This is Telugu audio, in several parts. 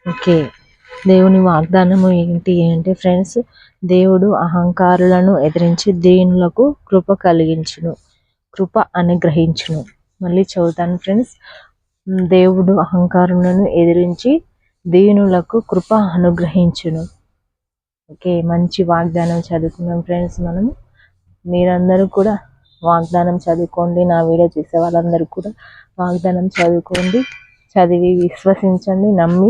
ఓకే. దేవుని వాగ్దానము ఏంటి అంటే ఫ్రెండ్స్, దేవుడు అహంకారులను ఎదిరించి దీనులకు కృప అనుగ్రహించును. మళ్ళీ చదువుతాను ఫ్రెండ్స్. దేవుడు అహంకారులను ఎదిరించి దీనులకు కృప అనుగ్రహించును. ఓకే, మంచి వాగ్దానం చదువుకున్నాం ఫ్రెండ్స్. మీరందరూ కూడా వాగ్దానం చదువుకోండి. నా వీడియో చూసే వాళ్ళందరూ కూడా వాగ్దానం చదువుకోండి, చదివి విశ్వసించండి, నమ్మి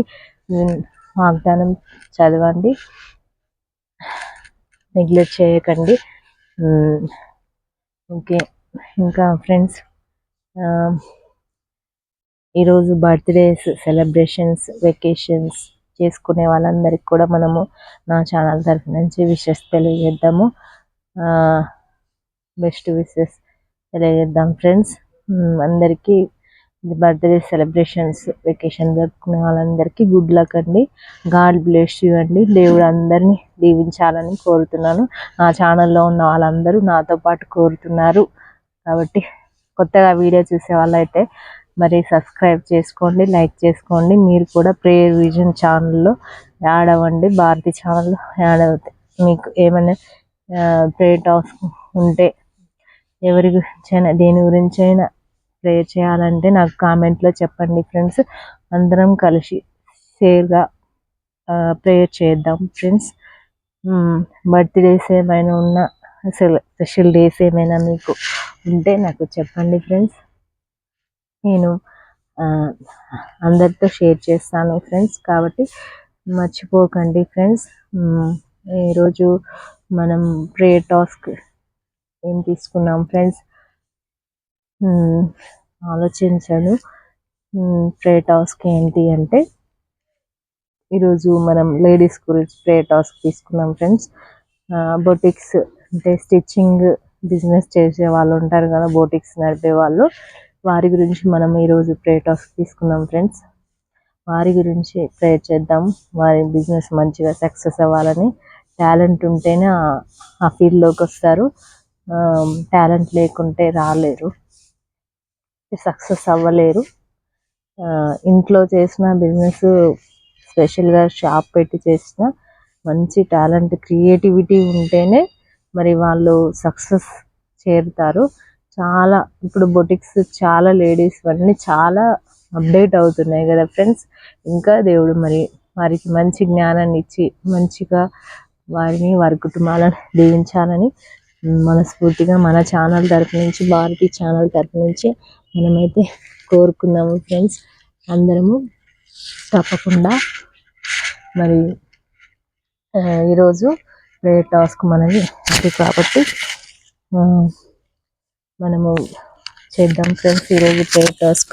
వాగ్దానం చదవండి, నెగ్లెక్ట్ చేయకండి. ఓకే, ఇంకా ఫ్రెండ్స్, ఈరోజు బర్త్డేస్, సెలబ్రేషన్స్, వెకేషన్స్ చేసుకునే వాళ్ళందరికీ కూడా మనము నా ఛానల్ తరఫు నుంచి విషెస్ తెలియజేద్దాము. బెస్ట్ విషెస్ తెలియజేద్దాం ఫ్రెండ్స్. అందరికీ బర్త్డే సెలబ్రేషన్స్, వెకేషన్ జరుపుకునే వాళ్ళందరికీ గుడ్ లక్ అండి. గాడ్ బ్లెస్ యూ అండి. దేవుడు అందరినీ దీవించాలని కోరుతున్నాను. నా ఛానల్లో ఉన్న వాళ్ళందరూ నాతో పాటు కోరుతున్నారు కాబట్టి కొత్తగా వీడియో చూసే వాళ్ళైతే మరి సబ్స్క్రైబ్ చేసుకోండి, లైక్ చేసుకోండి. మీరు కూడా ప్రేయర్ విజన్ ఛానల్లో యాడ్ అవ్వండి, భారతి ఛానల్లో యాడ్ అవుతాయి. మీకు ఏమైనా ప్రేయర్ టాస్క్ ఉంటే, ఎవరి గురించైనా దేని గురించైనా ప్రేయర్ చేయాలంటే నాకు కామెంట్లో చెప్పండి ఫ్రెండ్స్. అందరం కలిసి షేర్గా ప్రేయర్ చేద్దాం ఫ్రెండ్స్. బర్త్డేస్ ఏమైనా ఉన్నా, స్పెషల్ డేస్ ఏమైనా మీకు ఉంటే నాకు చెప్పండి ఫ్రెండ్స్. నేను అందరితో షేర్ చేస్తాను ఫ్రెండ్స్. కాబట్టి మర్చిపోకండి ఫ్రెండ్స్. ఈరోజు మనం ప్రేయర్ టాస్క్ ఏం తీసుకున్నాం ఫ్రెండ్స్, ఆలోచించాను. ప్రేయర్ టాస్క్ ఏంటి అంటే, ఈరోజు మనం లేడీస్ గురించి ప్రేయర్ టాస్క్ తీసుకున్నాం ఫ్రెండ్స్. బొటిక్స్ అంటే స్టిచ్చింగ్ బిజినెస్ చేసే వాళ్ళు ఉంటారు కదా, బొటిక్స్ నడిపే వాళ్ళు, వారి గురించి మనం ఈరోజు ప్రేయర్ టాస్క్ తీసుకున్నాం ఫ్రెండ్స్. వారి గురించి ప్రేయర్ చేద్దాం. వారి బిజినెస్ మంచిగా సక్సెస్ అవ్వాలని. టాలెంట్ ఉంటేనే ఆ ఫీల్డ్లోకి వస్తారు, టాలెంట్ లేకుంటే రాలేరు, సక్సెస్ అవ్వలేరు. ఇంట్లో చేసిన బిజినెస్, స్పెషల్గా షాప్ పెట్టి చేసిన మంచి టాలెంట్, క్రియేటివిటీ ఉంటేనే మరి వాళ్ళు సక్సెస్ చేరుతారు. చాలా ఇప్పుడు బొటిక్స్ చాలా లేడీస్ అన్నీ చాలా అప్డేట్ అవుతున్నాయి కదా ఫ్రెండ్స్. ఇంకా దేవుడు మరి వారికి మంచి జ్ఞానాన్ని ఇచ్చి మంచిగా వారిని, వారి కుటుంబాలను దీవించాలని మనస్ఫూర్తిగా మన ఛానల్ తరఫు నుంచి, భారతి ఛానల్ తరఫు నుంచి మనమైతే కోరుకుందాము ఫ్రెండ్స్. అందరము తప్పకుండా మరి ఈరోజు ప్రేయర్ టాస్క్ మనది అది కాబట్టి మనము చేద్దాం ఫ్రెండ్స్. ఈరోజు ప్రేయర్ టాస్క్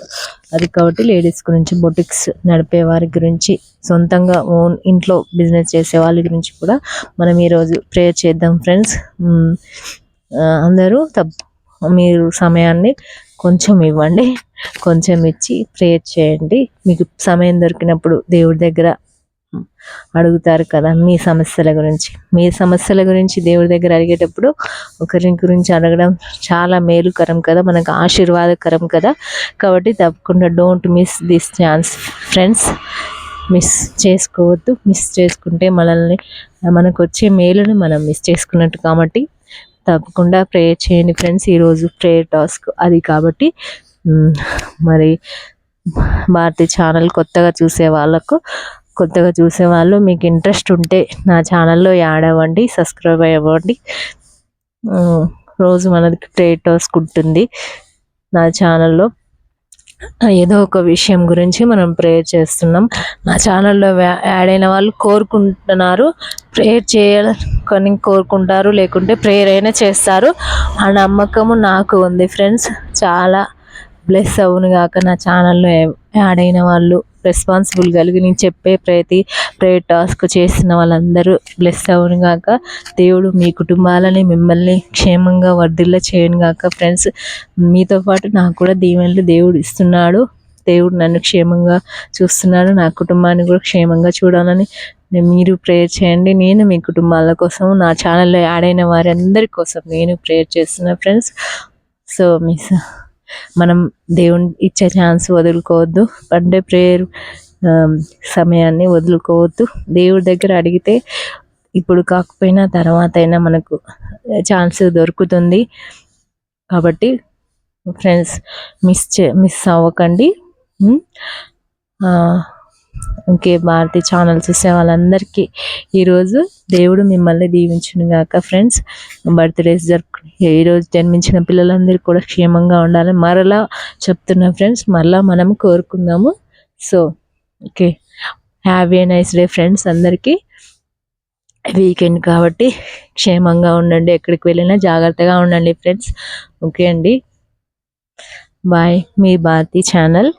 అది కాబట్టి లేడీస్ గురించి, బొటిక్స్ నడిపే వారి గురించి, సొంతంగా ఓన్ ఇంట్లో బిజినెస్ చేసే వాళ్ళ గురించి కూడా మనం ఈరోజు ప్రేయర్ చేద్దాం ఫ్రెండ్స్. అందరూ మీరు సమయాన్ని కొంచెం ఇవ్వండి, కొంచెం ఇచ్చి ప్రేయర్ చేయండి. మీకు సమయం దొరికినప్పుడు దేవుడి దగ్గర అడుగుతారు కదా మీ సమస్యల గురించి దేవుడి దగ్గర అడిగేటప్పుడు ఒకరి గురించి అడగడం చాలా మేలుకరం కదా, మనకు ఆశీర్వాదకరం కదా. కాబట్టి తప్పకుండా don't miss this chance friends. Miss చేసుకోవద్దు. మిస్ చేసుకుంటే మనకు వచ్చే మేలుని మనం మిస్ చేసుకున్నట్టు. కాబట్టి తప్పకుండా ప్రేయర్ చేయండి ఫ్రెండ్స్. ఈరోజు ప్రేయర్ టాస్క్ అది కాబట్టి మరి భారతి ఛానల్ కొత్తగా చూసే వాళ్ళు మీకు ఇంట్రెస్ట్ ఉంటే నా ఛానల్లో యాడ్ అవ్వండి, సబ్స్క్రైబ్ అవ్వండి. రోజు మనకి ప్రేయర్ టాస్క్ ఉంటుంది నా ఛానల్లో. ఏదో ఒక విషయం గురించి మనం ప్రేయర్ చేస్తున్నాం. నా ఛానల్లో యాడ్ అయిన వాళ్ళు కోరుకుంటున్నారు, ప్రేయర్ చేయాలని కోరుకుంటారు, లేకుంటే ప్రేయర్ అయినా చేస్తారు. ఆ నమ్మకము నాకు ఉంది ఫ్రెండ్స్. చాలా బ్లెస్ అవును గాక నా ఛానల్లో యాడ్ అయిన వాళ్ళు, రెస్పాన్సిబుల్ కలిగి నేను చెప్పే ప్రతి ప్రేయర్ టాస్క్ చేసిన వాళ్ళందరూ బ్లెస్ అవును గాక. దేవుడు మీ కుటుంబాలని, మిమ్మల్ని క్షేమంగా వర్ధిల్ల చేయను గాక ఫ్రెండ్స్. మీతో పాటు నాకు కూడా దీవెనలు దేవుడు ఇస్తున్నాడు. దేవుడు నన్ను క్షేమంగా చూస్తున్నాడు, నా కుటుంబాన్ని కూడా క్షేమంగా చూడాలని మీరు ప్రేయర్ చేయండి. నేను మీ కుటుంబాల కోసం, నా ఛానల్లో యాడ్ అయిన వారి అందరి కోసం నేను ప్రేయర్ చేస్తున్నా ఫ్రెండ్స్. సో మనం దేవుని ఇచ్చే ఛాన్స్ వదులుకోవద్దు. అంటే ప్రేయర్ సమయాన్ని వదులుకోవద్దు. దేవుడి దగ్గర అడిగితే ఇప్పుడు కాకపోయినా తర్వాత అయినా మనకు ఛాన్స్ దొరుకుతుంది. కాబట్టి ఫ్రెండ్స్ మిస్ అవ్వకండి. ఇంకే భారతి ఛానల్ చూసే వాళ్ళందరికీ ఈరోజు దేవుడు మిమ్మల్ని దీవించును గాక. ఫ్రెండ్స్, బర్త్డేస్ ఈరోజు జన్మించిన పిల్లలందరికీ కూడా క్షేమంగా ఉండాలి మరలా చెప్తున్నా ఫ్రెండ్స్, మరలా మనం కోరుకుందాము. So okay, have a nice day friends. అందరికీ వీకెండ్ కాబట్టి క్షేమంగా ఉండండి, ఎక్కడికి వెళ్ళినా జాగ్రత్తగా ఉండండి ఫ్రెండ్స్. ఓకే అండి, బాయ్. మీ భారతి ఛానల్.